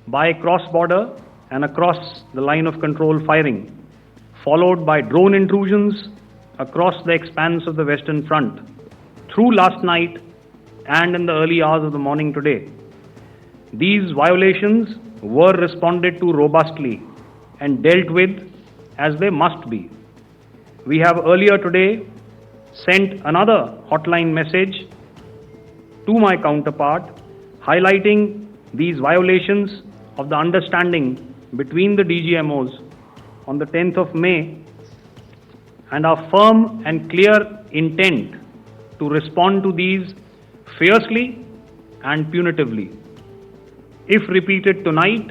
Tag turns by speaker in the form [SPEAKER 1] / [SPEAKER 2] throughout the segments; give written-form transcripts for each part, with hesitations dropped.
[SPEAKER 1] by cross-border and across the line of control firing, followed by drone intrusions across the expanse of the Western Front through last night and in the early hours of the morning today. These violations were responded to robustly and dealt with as they must be. We have earlier today sent another hotline message to my counterpart highlighting these violations of the understanding between the DGMOs on the 10th of May and our firm and clear intent to respond to these fiercely and punitively, if repeated tonight,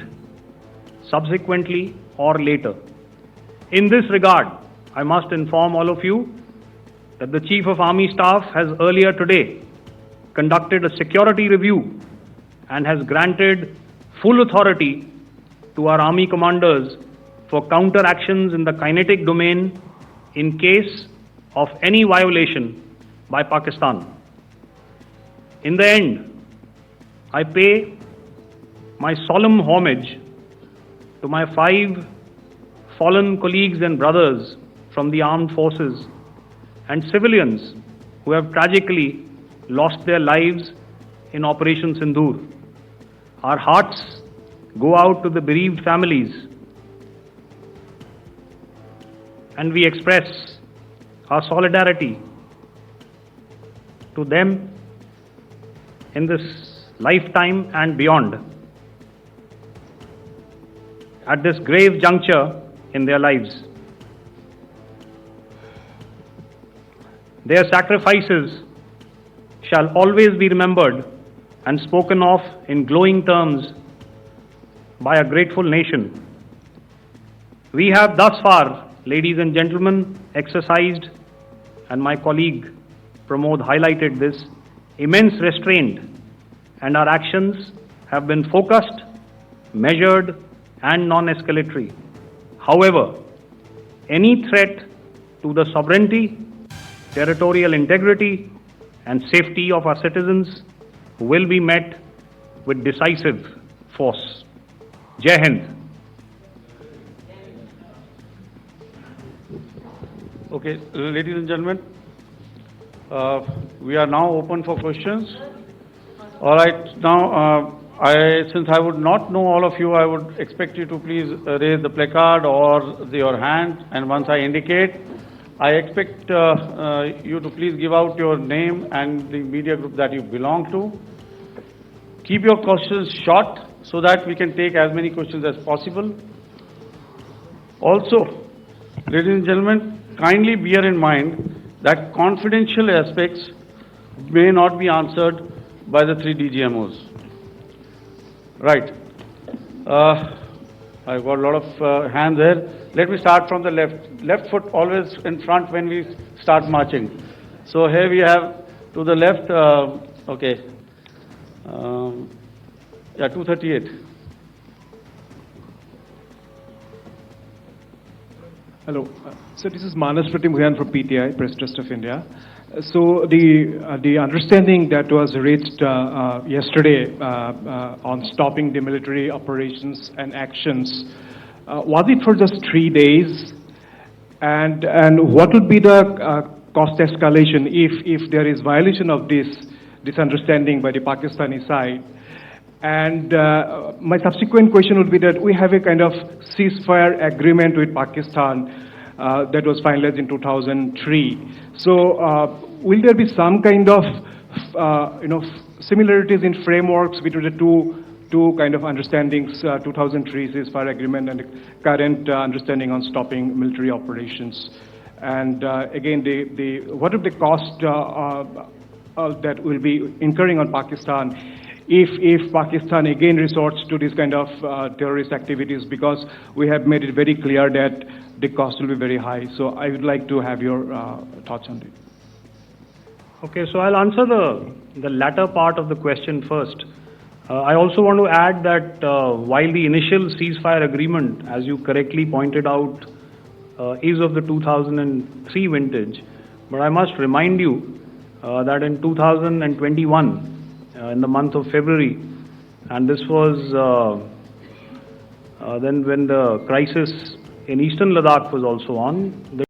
[SPEAKER 1] subsequently or later. In this regard, I must inform all of you that the Chief of Army Staff has earlier today conducted a security review and has granted full authority to our Army commanders for counter actions in the kinetic domain in case of any violation by Pakistan. In the end, I pay my solemn homage to my 5 fallen colleagues and brothers from the armed forces and civilians who have tragically lost their lives in Operation Sindoor. Our hearts go out to the bereaved families, and we express our solidarity to them in this lifetime and beyond, at this grave juncture in their lives. Their sacrifices shall always be remembered and spoken of in glowing terms by a grateful nation. We have thus far, ladies and gentlemen, exercised, and my colleague Pramod highlighted this, immense restraint, and our actions have been focused, measured, and non-escalatory. However, any threat to the sovereignty, territorial integrity, and safety of our citizens will be met with decisive force. Jai Hind.
[SPEAKER 2] Okay, ladies and gentlemen, we are now open for questions. All right, now since I would not know all of you, I would expect you to please raise the placard or your hand, and once I indicate, I expect you to please give out your name and the media group that you belong to. Keep your questions short so that we can take as many questions as possible. Also, ladies and gentlemen, kindly bear in mind that confidential aspects may not be answered by the 3 DGMOs. Right. I've got a lot of hands there. Let me start from the left. Left foot always in front when we start marching. So here we have to the left, okay. Yeah, 238.
[SPEAKER 3] Hello. So this is Manas Pratimugyan from PTI, Press Trust of India. So the understanding that was reached yesterday on stopping the military operations and actions, was it for just 3 days? And what would be the cost escalation if there is violation of this understanding by the Pakistani side? And my subsequent question would be that we have a kind of ceasefire agreement with Pakistan that was finalized in 2003. So will there be some kind of similarities in frameworks between the two kind of understandings, 2003 ceasefire agreement and the current understanding on stopping military operations? And again, what are the cost that will be incurring on Pakistan if Pakistan again resorts to this kind of terrorist activities, because we have made it very clear that the cost will be very high. So I would like to have your thoughts on it.
[SPEAKER 1] Okay, so I'll answer the latter part of the question first. I also want to add that while the initial ceasefire agreement, as you correctly pointed out, is of the 2003 vintage, but I must remind you that in 2021, in the month of February, and this was Then when the crisis in eastern Ladakh was also on, the